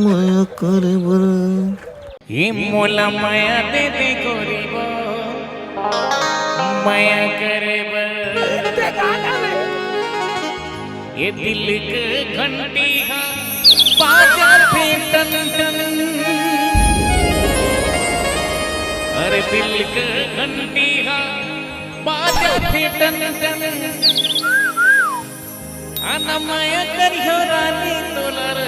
মায়া করে ये मोला माया दे दे गरीब माया करे ये दिल के घंटी बाजा थे टन टन अरे दिल के घंटी बाजा थे टन टन आना माया करियो रानी तोलर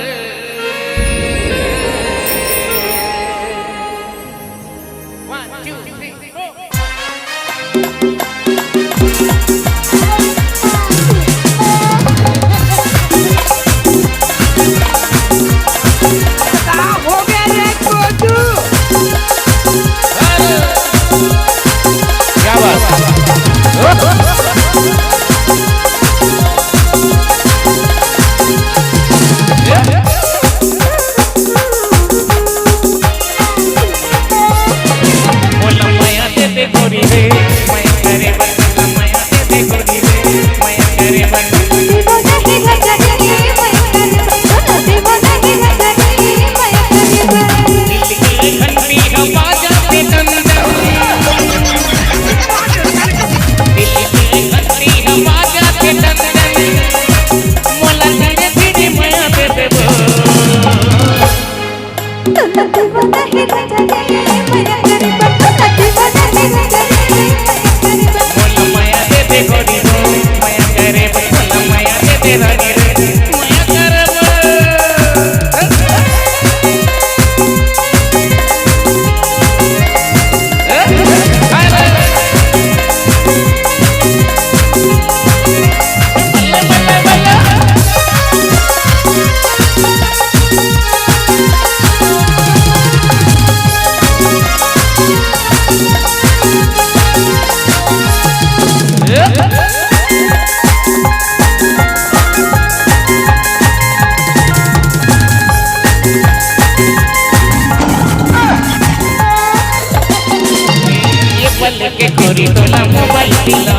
के गोरी तोला मोबाइल दिला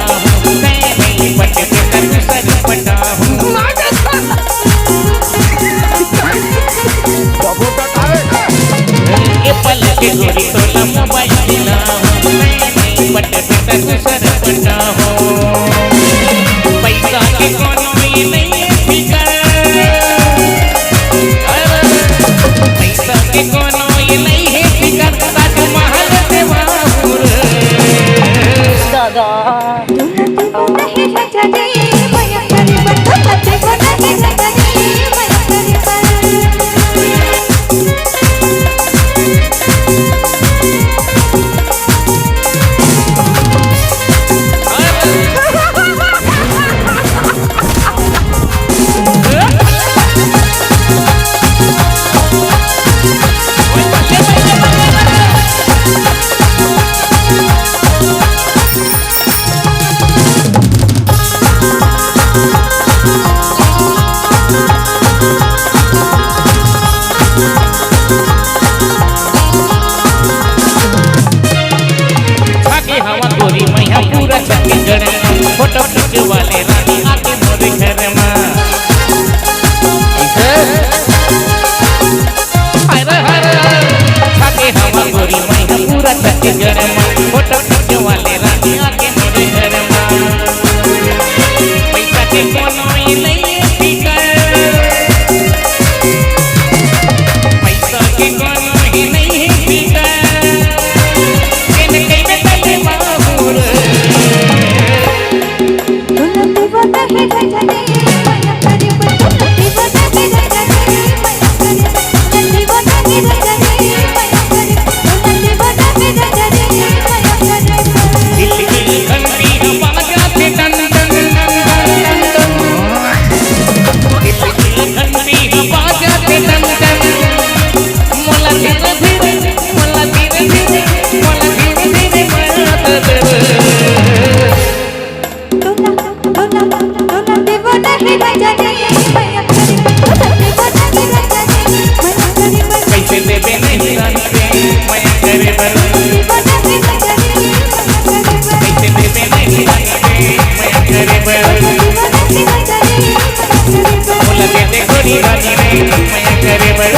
मैं नहीं पटे पे कर सर पटा हूं ये पल के गोरी तोला मोबाइल दिला मैं नहीं पटे पे कर सर पटा हूं पैसा के कोनो ये नहीं फिकर पैसा के कोनो ये नहीं है फिकर ताजमहल देवापुर फोटो खिंचवाले रानी आके मोरे घर में खाके हवा गोरी मैया पूरा छत्तीसगढ़ में फोटो खिंचवाले रानी आके मोरे घर में पैसा के कोनो ये नहीं फिकर पैसा के कोनो ये नहीं फिकर केने केने तले माहूर गोरी रानी रे मया करे बर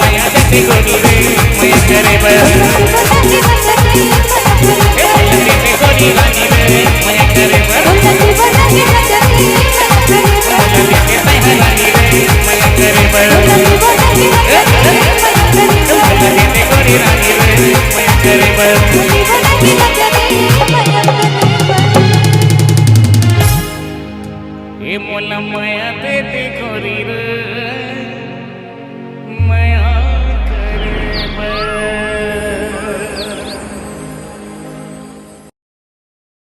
मया देते गोरी रे मया करे बर गोरी रानी रे मया करे बर रानी रे मया करे बर गोरी रानी रे मया करे बर ए मोला मया देते गोरी रे मया